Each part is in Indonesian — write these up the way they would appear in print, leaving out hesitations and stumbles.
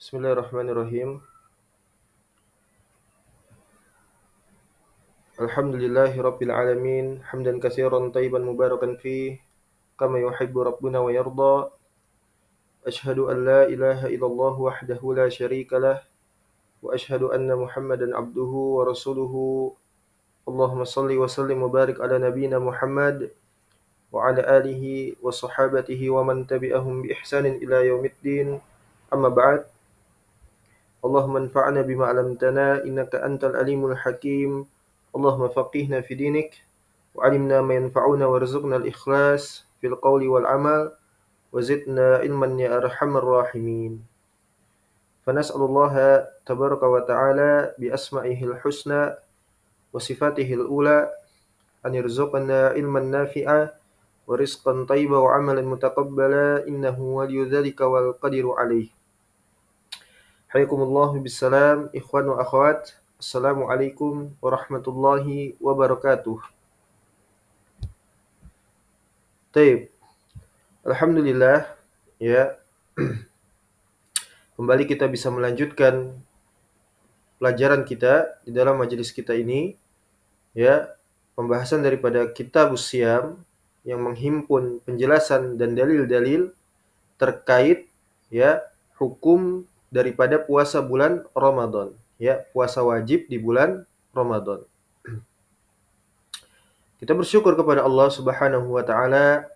Bismillahirrahmanirrahim. Alhamdulillahirabbil alamin, hamdan katsiran tayyiban mubarakan fih, kama yuhibbu rabbuna wa yarda. Asyhadu an la ilaha illallah wahdahu la syarikalah wa asyhadu anna Muhammadan abduhu wa rasuluhu. Allahumma shalli wa sallim wa barik ala nabiyyina Muhammad wa ala alihi wa sahabatihi wa man tabi'ahum bi ihsanin ila yaumiddin. Amma ba'd. Allahumma anfa'na bima 'allamtana innaka antal alimul hakim. Allahumma faqihna fi dinik wa 'allimna ma yanfa'una warzuqna al-ikhlas fil qawli wal 'amal wa zidna ilman ya arhamar rahimin. Fanas'alullaha tabaraka wa ta'ala bi asma'ihil husna wa sifatihil ula an yarzuqna ilman nafi'a wa rizqan thayyiban wa 'amalan mutaqabbala innahu waliyyu dzalika wal qadiru 'alaihi. Hayakumullah bisalam, ikhwan wa akhwat. Assalamualaikum warahmatullahi wabarakatuh. Taib. Alhamdulillah, ya. Kembali kita bisa melanjutkan pelajaran kita di dalam majelis kita ini, ya. Pembahasan daripada Kitabus Shiyam yang menghimpun penjelasan dan dalil-dalil terkait, ya, hukum daripada puasa bulan Ramadan, ya, puasa wajib di bulan Ramadan. Kita bersyukur kepada Allah Subhanahu wa taala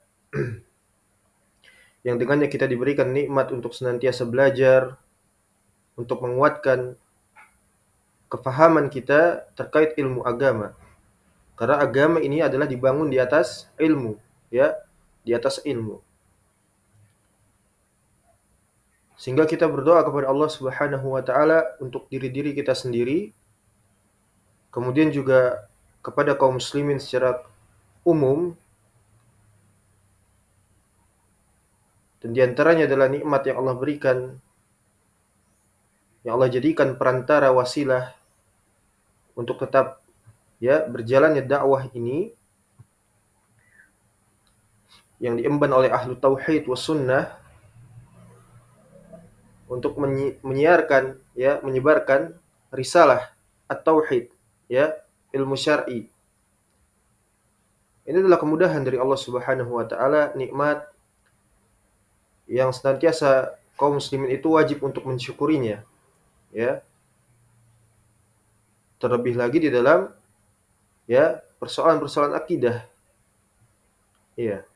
yang dengannya kita diberikan nikmat untuk senantiasa belajar, untuk menguatkan kefahaman kita terkait ilmu agama. Karena agama ini adalah dibangun di atas ilmu, ya, di atas ilmu. Sehingga kita berdoa kepada Allah Subhanahu wa taala untuk diri-diri kita sendiri, kemudian juga kepada kaum muslimin secara umum, dan diantaranya adalah nikmat yang Allah berikan, yang Allah jadikan perantara wasilah untuk tetap, ya, berjalannya dakwah ini yang diemban oleh ahlu tauhid was sunnah untuk menyiarkan, ya, menyebarkan risalah at-tauhid, ya, ilmu syar'i. Ini adalah kemudahan dari Allah Subhanahu wa taala, nikmat yang senantiasa kaum muslimin itu wajib untuk mensyukurinya, ya. Terlebih lagi di dalam, ya, persoalan-persoalan akidah. Iya.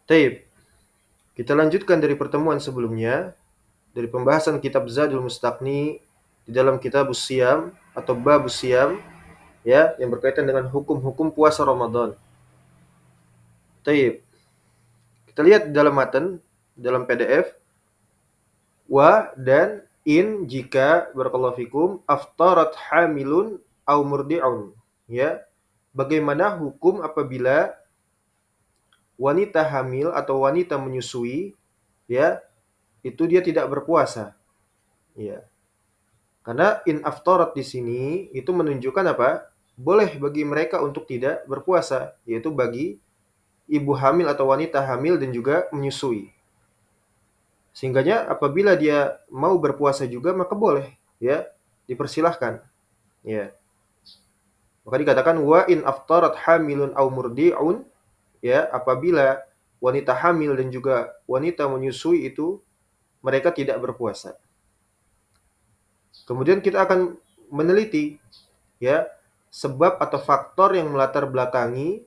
Taib. Kita lanjutkan dari pertemuan sebelumnya, dari pembahasan kitab Zadul Mustaqni di dalam Kitabus Shiyam atau Babus Shiyam, ya, yang berkaitan dengan hukum-hukum puasa Ramadan. Taib. Kita lihat di dalam matan, dalam PDF, wa dan in jika barakallahu fikum aftarat hamilun au murdi'un, ya. Bagaimana hukum apabila wanita hamil atau wanita menyusui, ya, itu dia tidak berpuasa, ya. Karena in aftarat di sini itu menunjukkan apa? Boleh bagi mereka untuk tidak berpuasa, yaitu bagi ibu hamil atau wanita hamil dan juga menyusui. Sehingganya apabila dia mau berpuasa juga maka boleh, ya, dipersilahkan, ya. Maka dikatakan wa in aftarat hamilun aw murdi'un, ya, apabila wanita hamil dan juga wanita menyusui itu mereka tidak berpuasa. Kemudian kita akan meneliti, ya, sebab atau faktor yang melatar belakangi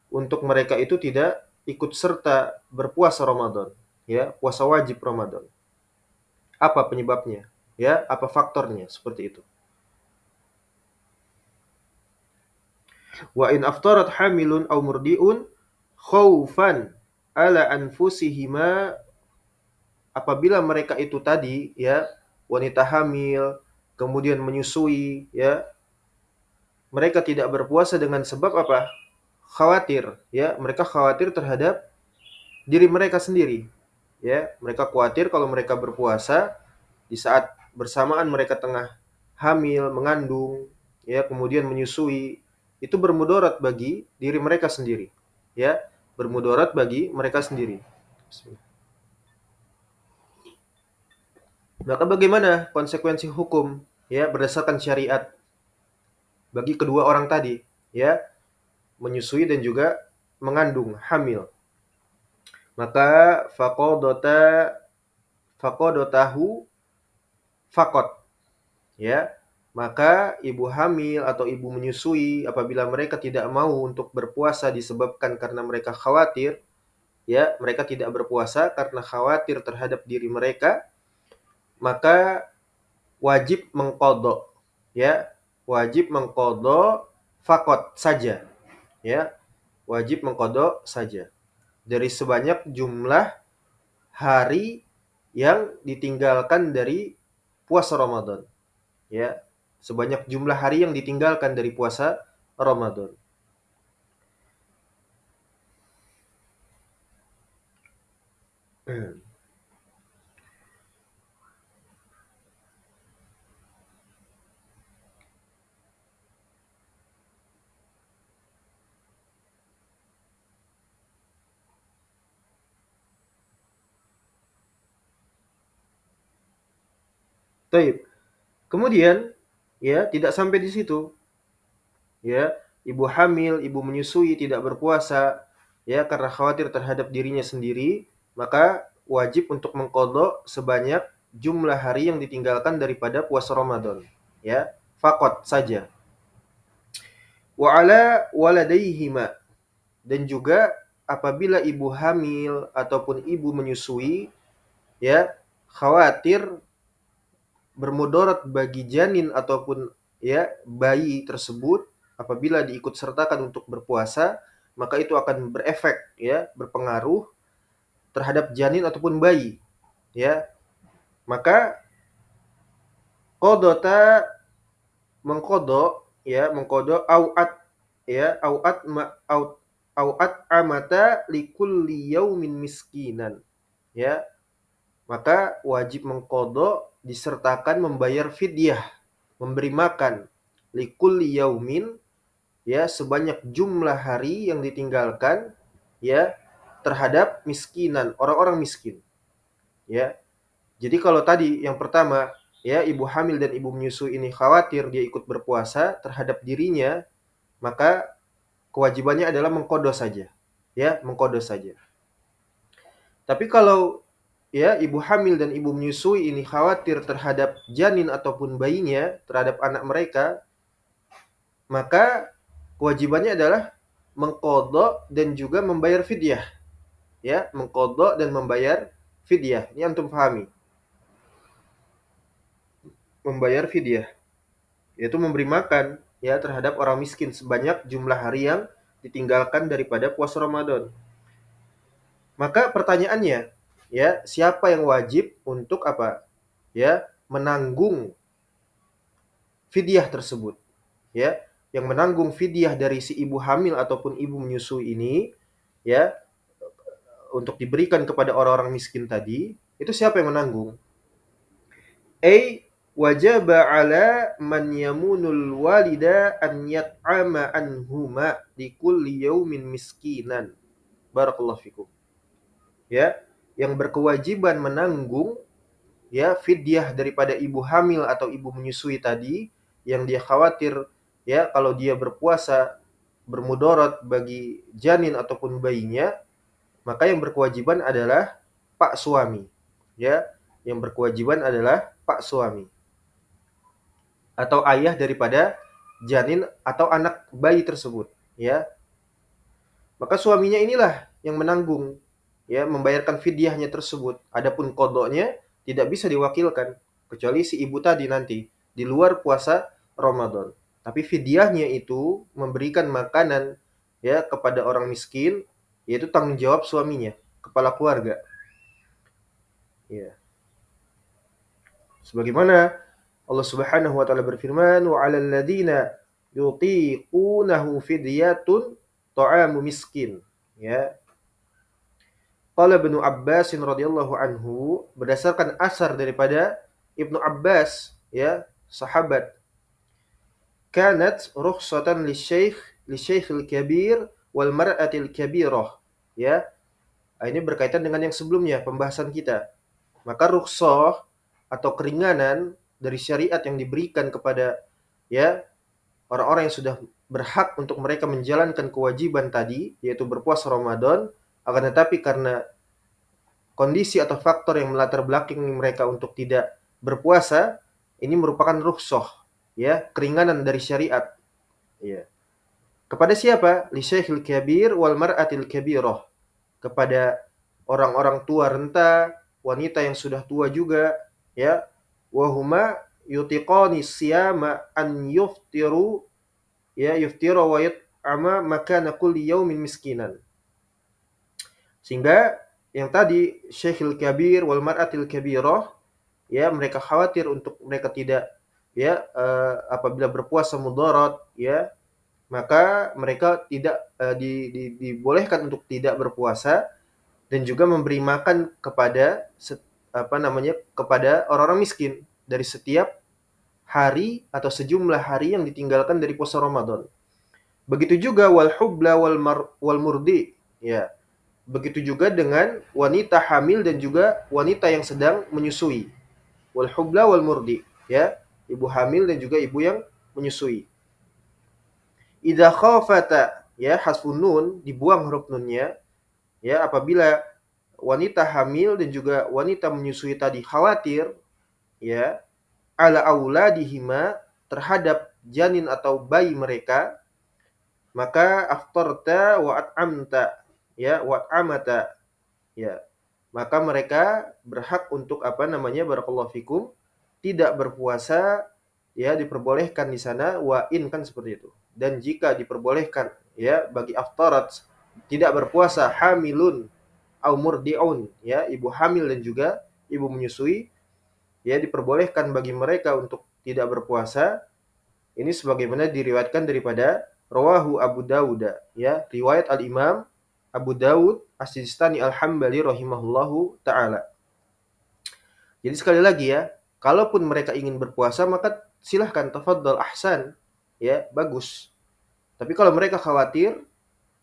untuk mereka itu tidak ikut serta berpuasa Ramadan, ya, puasa wajib Ramadan. Apa penyebabnya? Ya, apa faktornya seperti itu? Wa in aftarat hamilun aw murdi'un khaufan ala anfusihima, apabila mereka itu tadi, ya, wanita hamil kemudian menyusui, ya, mereka tidak berpuasa dengan sebab apa? Khawatir, ya, mereka khawatir terhadap diri mereka sendiri, ya, mereka khawatir kalau mereka berpuasa di saat bersamaan mereka tengah hamil, mengandung, ya, kemudian menyusui, itu bermudarat bagi diri mereka sendiri, ya, bermudarat bagi mereka sendiri. Bismillah. Maka bagaimana konsekuensi hukum ya berdasarkan syariat bagi kedua orang tadi ya, menyusui dan juga mengandung, hamil? Maka faqadatahu faqat ya. Maka ibu hamil atau ibu menyusui apabila mereka tidak mau untuk berpuasa disebabkan karena mereka khawatir ya, mereka tidak berpuasa karena khawatir terhadap diri mereka, maka wajib mengqadha ya, wajib mengqadha faqat saja ya, wajib mengqadha saja dari sebanyak jumlah hari yang ditinggalkan dari puasa Ramadan ya, sebanyak jumlah hari yang ditinggalkan dari puasa Ramadan. Baik. Kemudian ya, tidak sampai di situ. Ya, ibu hamil, ibu menyusui tidak berpuasa ya karena khawatir terhadap dirinya sendiri, maka wajib untuk mengqadha sebanyak jumlah hari yang ditinggalkan daripada puasa Ramadan. Ya, faqat saja. Wa ala waladaihima, dan juga apabila ibu hamil ataupun ibu menyusui ya khawatir bermudarat bagi janin ataupun ya bayi tersebut, apabila diikut sertakan untuk berpuasa, maka itu akan berefek ya, berpengaruh terhadap janin ataupun bayi ya. Maka qadata mengqadha ya, mengqadha auat ya, auat amata likulli yaumin miskinan ya. Maka wajib mengqadha disertakan membayar fidyah, memberi makan likulli yaumin ya, sebanyak jumlah hari yang ditinggalkan ya terhadap miskinan, orang-orang miskin ya. Jadi kalau tadi yang pertama ya, ibu hamil dan ibu menyusui ini khawatir dia ikut berpuasa terhadap dirinya, maka kewajibannya adalah mengqadha saja ya, mengqadha saja. Tapi kalau ya ibu hamil dan ibu menyusui ini khawatir terhadap janin ataupun bayinya, terhadap anak mereka, maka kewajibannya adalah mengqadha dan juga membayar fidyah ya, mengqadha dan membayar fidyah. Ini antum pahami, membayar fidyah yaitu memberi makan ya terhadap orang miskin sebanyak jumlah hari yang ditinggalkan daripada puasa Ramadan. Maka pertanyaannya ya, siapa yang wajib untuk apa ya, menanggung fidyah tersebut ya, yang menanggung fidyah dari si ibu hamil ataupun ibu menyusui ini ya, untuk diberikan kepada orang-orang miskin tadi, itu siapa yang menanggung? Wajaba ala man yamunul walida an yat'ama anhuma di kulli yaumin miskinan. Barakallahu fikum. Ya, yang berkewajiban menanggung ya fidyah daripada ibu hamil atau ibu menyusui tadi, yang dia khawatir ya kalau dia berpuasa bermudarat bagi janin ataupun bayinya, maka yang berkewajiban adalah pak suami ya, yang berkewajiban adalah pak suami atau ayah daripada janin atau anak bayi tersebut ya. Maka suaminya inilah yang menanggung ya, membayarkan fidyahnya tersebut. Adapun qadhanya tidak bisa diwakilkan kecuali si ibu tadi nanti di luar puasa Ramadan. Tapi fidyahnya itu memberikan makanan ya kepada orang miskin, yaitu tanggung jawab suaminya, kepala keluarga. Ya. Sebagaimana Allah Subhanahu wa taala berfirman, "Wa 'alal ladzina yutiqunahu fidyatun ta'amu miskin." Ya. Qala Ibnu Abbas radhiyallahu anhu, berdasarkan asar daripada Ibnu Abbas ya, sahabat, kanat rukhsatan lisyaikhil kabir wal mar'atil kabirah ya. Ini berkaitan dengan yang sebelumnya pembahasan kita. Maka rukhsah atau keringanan dari syariat yang diberikan kepada ya orang-orang yang sudah berhak untuk mereka menjalankan kewajiban tadi, yaitu berpuasa Ramadan, akan tetapi karena kondisi atau faktor yang melatar belakangi mereka untuk tidak berpuasa, ini merupakan rukhsah, ya, keringanan dari syariat. Ya. Kepada siapa? Li syekhil kabir wal mar'atil kabirah. Kepada orang-orang tua renta, wanita yang sudah tua juga, ya. Wa huma yutiqani siyama an yuftiru, ya, yuftira wa yut'ama makana kulli yaumin miskinan. Sehingga yang tadi Syekhil Kabir wal Mar'atil Kabirah, ya, mereka khawatir untuk mereka tidak, ya, apabila berpuasa mudarat, ya, maka mereka tidak dibolehkan untuk tidak berpuasa dan juga memberi makan kepada kepada orang-orang miskin dari setiap hari atau sejumlah hari yang ditinggalkan dari puasa Ramadan. Begitu juga wal hubla wal murdi, ya. Begitu juga dengan wanita hamil dan juga wanita yang sedang menyusui. Wal hubla wal murdi, ya. Ibu hamil dan juga ibu yang menyusui. Idza khafata, ya, hasfun nun, dibuang huruf nunnya, ya, apabila wanita hamil dan juga wanita menyusui tadi khawatir, ya, ala auladihima, terhadap janin atau bayi mereka, maka aftarta wa at'amta, ya, wa at'amata, ya, maka mereka berhak untuk barakallahu fikum, tidak berpuasa, ya, diperbolehkan di sana, wa in kan seperti itu. Dan jika diperbolehkan, ya, bagi aftarat tidak berpuasa hamilun au murdi'un, ya, ibu hamil dan juga ibu menyusui, ya, diperbolehkan bagi mereka untuk tidak berpuasa. Ini sebagaimana diriwayatkan daripada rawahu Abu Dawud, ya, riwayat Al-Imam Abu Dawud As-Sijistani Al-Hambali rahimahullahu taala. Jadi sekali lagi, ya, kalaupun mereka ingin berpuasa maka silahkan, tafadhal, ahsan, ya, bagus. Tapi kalau mereka khawatir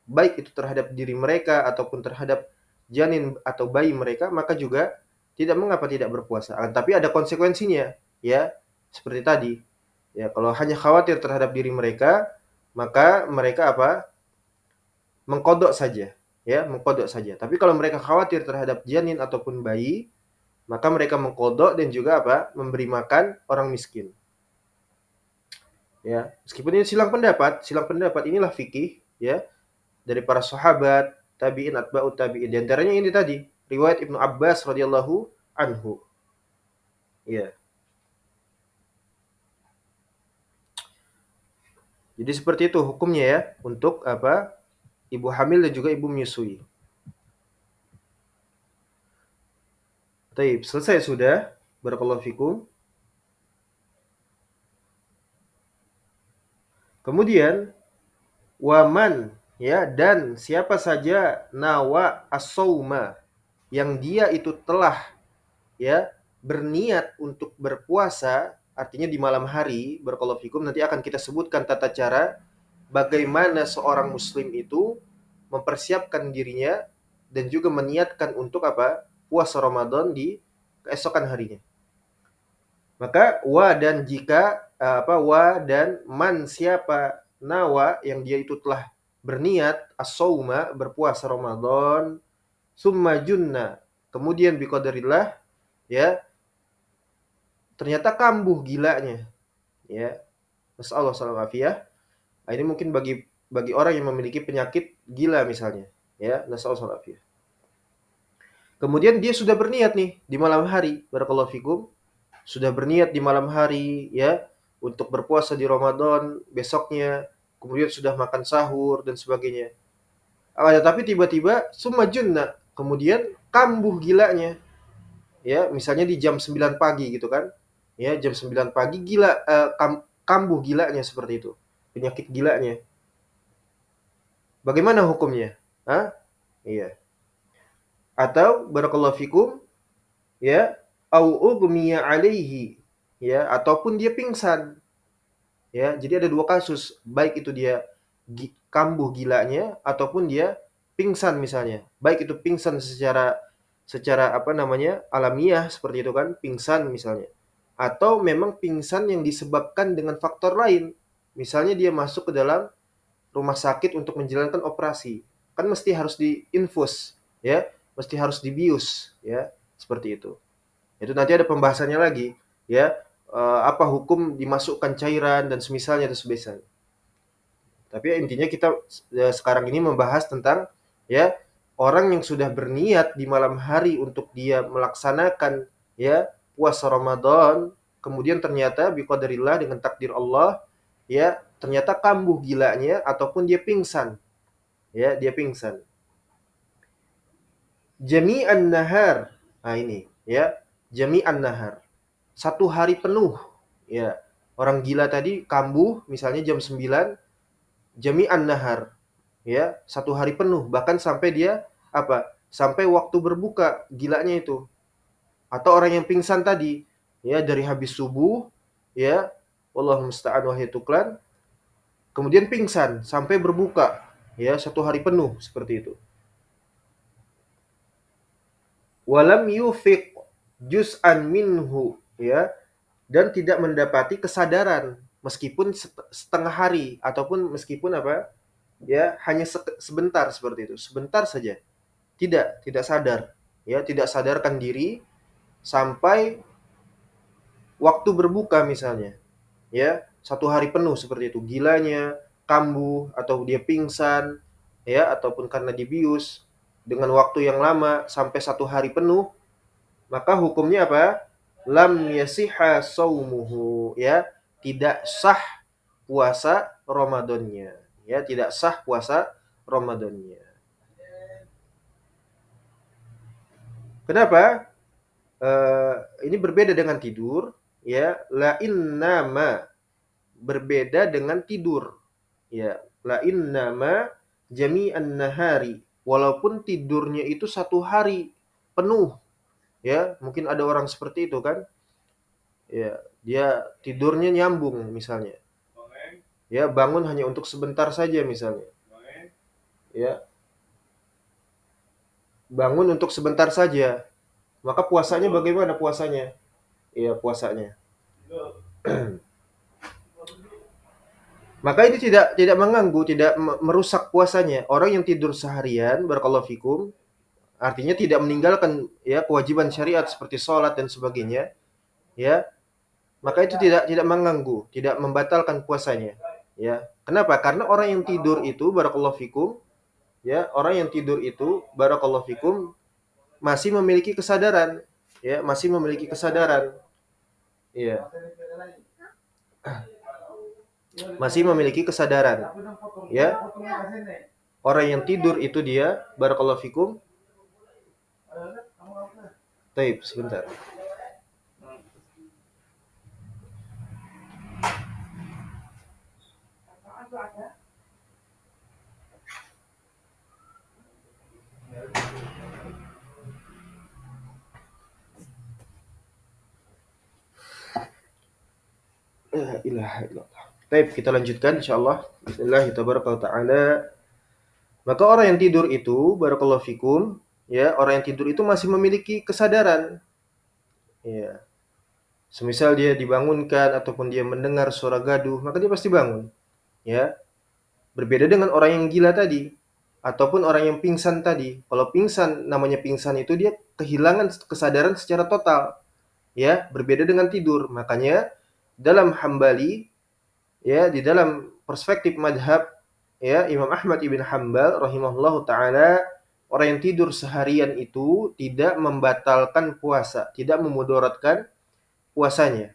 baik itu terhadap diri mereka ataupun terhadap janin atau bayi mereka, maka juga tidak mengapa tidak berpuasa. Tapi ada konsekuensinya, ya. Seperti tadi, ya, kalau hanya khawatir terhadap diri mereka, maka mereka mengkodok saja, ya, mengkodok saja. Tapi kalau mereka khawatir terhadap janin ataupun bayi, maka mereka mengkodok dan juga memberi makan orang miskin. Ya, meskipun ini silang pendapat inilah fikih, ya, dari para sahabat, tabi'in, atba'ut tabi'in. Di antaranya ini tadi, riwayat Ibnu Abbas radhiyallahu anhu. Ya. Jadi seperti itu hukumnya, ya, untuk ibu hamil dan juga ibu menyusui. Baik, selesai sudah. Barakallahu fikum. Kemudian waman, ya, dan siapa saja nawa as-sauma, yang dia itu telah, ya, berniat untuk berpuasa, artinya di malam hari, barakallahu fikum, nanti akan kita sebutkan tata cara bagaimana seorang muslim itu mempersiapkan dirinya dan juga meniatkan untuk puasa Ramadan di keesokan harinya. Maka dan jika dan man, siapa nawa yang dia itu telah berniat as-sauma, berpuasa Ramadan, summa junna, kemudian biqadarillah, ya, ternyata kambuh gilanya, ya, nasallahu alaihi. Ini mungkin bagi orang yang memiliki penyakit gila misalnya, ya, nasallahu alaihi. Kemudian dia sudah berniat nih di malam hari, barakallahu fikum, sudah berniat di malam hari, ya, untuk berpuasa di Ramadan besoknya, kemudian sudah makan sahur dan sebagainya. Tapi tiba-tiba summa junna, kemudian kambuh gilanya, ya, misalnya di jam 9 pagi gitu kan, ya, jam 9 pagi gila, kambuh gilanya seperti itu, penyakit gilanya. Bagaimana hukumnya? Iya. Atau barakallahu fikum, ya, au ughmiya alaihi, ya, ataupun dia pingsan. Ya, jadi ada dua kasus, baik itu dia kambuh gilanya ataupun dia pingsan misalnya. Baik itu pingsan secara secara apa namanya alamiah seperti itu kan, pingsan misalnya, atau memang pingsan yang disebabkan dengan faktor lain, misalnya dia masuk ke dalam rumah sakit untuk menjalankan operasi, kan mesti harus diinfus, ya, mesti harus dibius, ya, seperti itu. Itu nanti ada pembahasannya lagi, ya, apa hukum dimasukkan cairan dan semisalnya dan sebagainya. Tapi ya, intinya kita sekarang ini membahas tentang ya orang yang sudah berniat di malam hari untuk dia melaksanakan ya puasa Ramadan, kemudian ternyata biqadarillah dengan takdir Allah ya ternyata kambuh gilanya ataupun dia pingsan. Ya, dia pingsan. Jami'an nahar. Nah ini ya, jami'an nahar. Satu hari penuh. Ya. Orang gila tadi kambuh misalnya jam 9 jami'an nahar. Ya, satu hari penuh bahkan sampai dia apa? Sampai waktu berbuka gilanya itu. Atau orang yang pingsan tadi ya dari habis subuh ya wallahu musta'an wa tuklan kemudian pingsan sampai berbuka ya satu hari penuh seperti itu. Walam yufiq juz'an minhu ya dan tidak mendapati kesadaran meskipun setengah hari ataupun meskipun apa ya hanya sebentar seperti itu sebentar saja tidak sadar ya tidak sadarkan diri sampai waktu berbuka misalnya ya satu hari penuh seperti itu gilanya kambuh atau dia pingsan ya ataupun karena dibius dengan waktu yang lama sampai satu hari penuh maka hukumnya apa lam yasiha saumuhu ya tidak sah puasa Ramadannya ya tidak sah puasa Ramadannya. Kenapa? Ini berbeda dengan tidur ya la innama berbeda dengan tidur ya la innama jami'an nahari walaupun tidurnya itu satu hari penuh ya mungkin ada orang seperti itu kan ya dia tidurnya nyambung misalnya ya bangun hanya untuk sebentar saja misalnya ya bangun untuk sebentar saja maka puasanya bagaimana puasanya ya puasanya maka ini tidak mengganggu tidak merusak puasanya orang yang tidur seharian barakallahu fikum artinya tidak meninggalkan ya kewajiban syariat seperti sholat dan sebagainya ya maka itu tidak mengganggu tidak membatalkan puasanya ya kenapa karena orang yang tidur itu barakallahu fikum ya orang yang tidur itu barakallahu fikum masih memiliki kesadaran ya masih memiliki kesadaran ya masih memiliki kesadaran ya orang yang tidur itu dia barakallahu fikum taib sebentar. La ilaha illallah. Baik, kita lanjutkan insyaallah. Bismillah taala. Maka orang yang tidur itu barakallahu fikum, ya, orang yang tidur itu masih memiliki kesadaran. Ya. Semisal dia dibangunkan ataupun dia mendengar suara gaduh, maka dia pasti bangun. Ya. Berbeda dengan orang yang gila tadi ataupun orang yang pingsan tadi. Kalau pingsan namanya pingsan itu dia kehilangan kesadaran secara total. Ya, berbeda dengan tidur. Makanya dalam Hambali ya di dalam perspektif madhab ya Imam Ahmad ibn Hambal rahimahullahu taala orang yang tidur seharian itu tidak membatalkan puasa, tidak memudaratkan puasanya.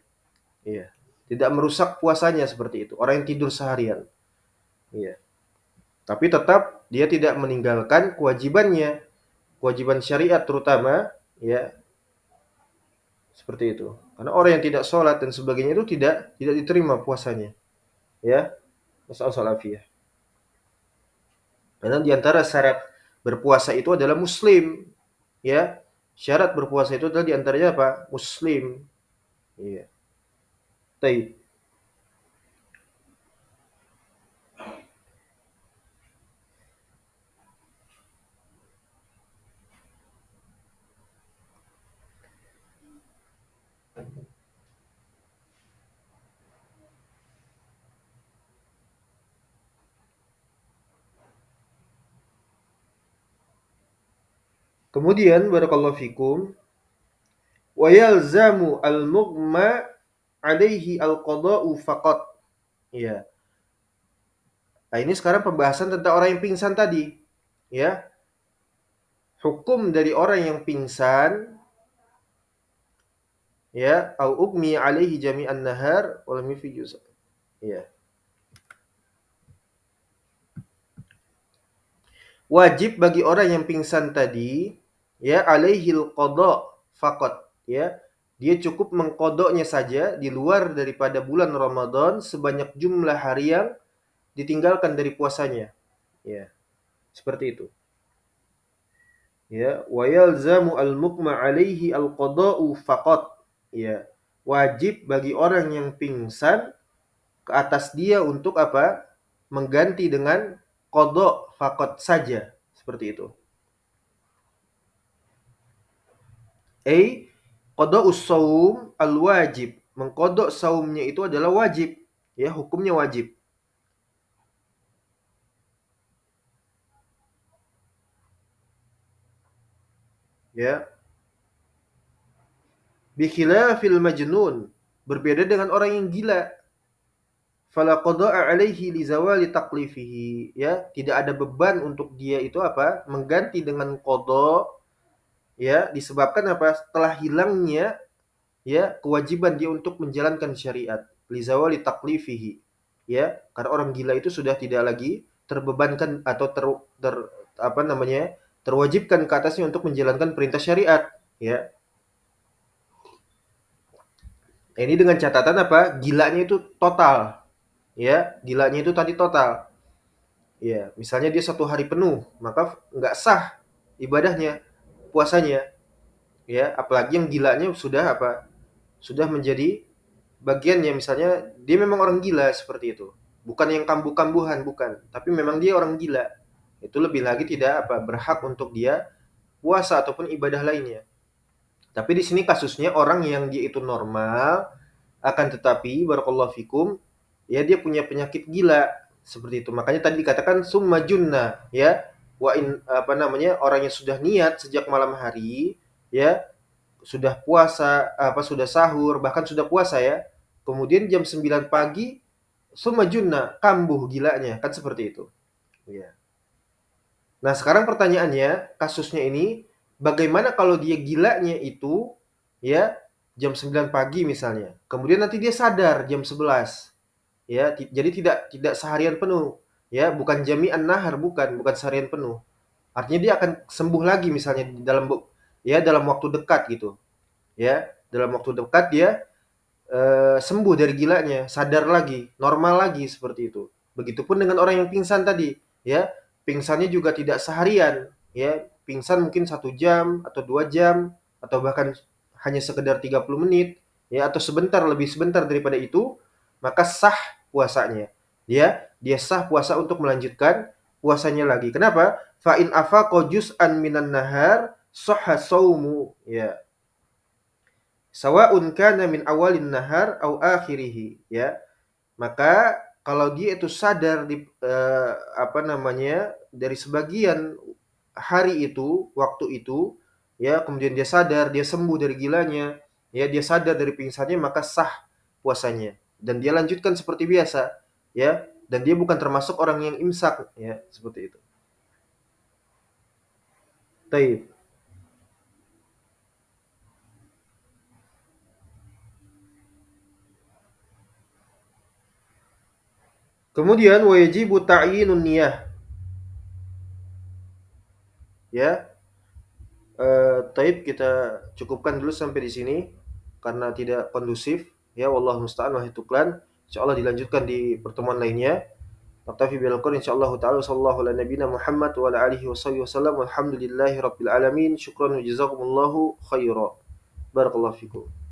Iya. Tidak merusak puasanya seperti itu. Orang yang tidur seharian. Iya. Tapi tetap dia tidak meninggalkan kewajibannya, kewajiban syariat terutama ya seperti itu. Karena orang yang tidak sholat dan sebagainya itu tidak diterima puasanya. Ya, masalah afiyah. Karena di antara syarat berpuasa itu adalah muslim, ya. Syarat berpuasa itu adalah di antaranya apa? Muslim. Iya. Baik. Kemudian barakallahu fikum, wa yalzamu al-mughma alaihi al-qada'u faqat. Ya. Nah, ini sekarang pembahasan tentang orang yang pingsan tadi. Ya. Hukum dari orang yang pingsan, ya, au ugmi alaihi jami'an nahar wa lam yufi juz'. Ya. Wajib bagi orang yang pingsan tadi, ya, alaihil qada faqat, ya. Dia cukup mengkodoknya saja di luar daripada bulan Ramadan sebanyak jumlah hari yang ditinggalkan dari puasanya. Ya, seperti itu. Ya, wa yalzamu al-muqma alaihi al-qada'u faqat. Ya, wajib bagi orang yang pingsan ke atas dia untuk apa? Mengganti dengan qada faqat saja, seperti itu. Qada'us shaum al-wajib. Mengkodok saumnya itu adalah wajib. Ya, hukumnya wajib. Ya. Bikhilafil majnun. Berbeda dengan orang yang gila. Fala qada'a alaihi li zawali taklifihi. Ya, tidak ada beban untuk dia itu apa? Mengganti dengan qada, ya, disebabkan apa? Setelah hilangnya, ya, kewajiban dia untuk menjalankan syariat. Li zawali taklifihi. Ya, karena orang gila itu sudah tidak lagi terbebankan atau apa namanya? Terwajibkan ke atasnya untuk menjalankan perintah syariat, ya. Nah, ini dengan catatan apa? Gilanya itu total, ya. Gilanya itu tadi total. Ya, misalnya dia 1 hari penuh, maka nggak sah ibadahnya, puasanya, ya. Apalagi yang gilanya sudah apa? Sudah menjadi bagiannya, misalnya dia memang orang gila seperti itu. Bukan yang kambuh-kambuhan, bukan. Tapi memang dia orang gila. Itu lebih lagi tidak apa? Berhak untuk dia puasa ataupun ibadah lainnya. Tapi di sini kasusnya orang yang dia itu normal, akan tetapi barakallahu fikum, ya, dia punya penyakit gila seperti itu. Makanya tadi dikatakan summa junna, ya. Wa in apa namanya? Orang yang sudah niat sejak malam hari, ya, sudah puasa, apa sudah sahur, bahkan sudah puasa, ya. Kemudian jam 9 pagi summa junna, kambuh gilanya, kan seperti itu. Ya. Nah, sekarang pertanyaannya, kasusnya ini, bagaimana kalau dia gilanya itu, ya, jam 9 pagi misalnya. Kemudian nanti dia sadar jam 11. Ya, jadi tidak seharian penuh. Ya, bukan jami'an nahar, bukan seharian penuh. Artinya dia akan sembuh lagi misalnya dalam waktu dekat gitu. Ya, dalam waktu dekat dia sembuh dari gilanya, sadar lagi, normal lagi seperti itu. Begitupun dengan orang yang pingsan tadi, ya. Pingsannya juga tidak seharian, ya. Pingsan mungkin 1 jam atau 2 jam atau bahkan hanya sekedar 30 menit, ya, atau lebih sebentar daripada itu, maka sah puasanya. Dia sah puasa untuk melanjutkan puasanya lagi. Kenapa? Fa in afaqa juz'an minan nahar sahha saumu, ya. Sawa'un kana min awalin nahar au akhirih, ya. Maka kalau dia itu sadar apa namanya, dari sebagian hari itu, waktu itu, ya, kemudian dia sadar, dia sembuh dari gilanya, ya, dia sadar dari pingsannya, maka sah puasanya dan dia lanjutkan seperti biasa, ya, dan dia bukan termasuk orang yang imsak, ya, seperti itu. Taib. Kemudian wajibu ta'yinun niyah, ya. Taib, kita cukupkan dulu sampai di sini karena tidak kondusif, ya. Wallahu musta'an wa hituklan. Insyaallah dilanjutkan di pertemuan lainnya. Naktafi bil qadar insyaallah taala. Sallallahu ala nabiyina Muhammad wa ala alihi wasallam. Walhamdulillahi rabbil alamin. Syukran wa jazakumullahu khairan. Barakallahu fikum.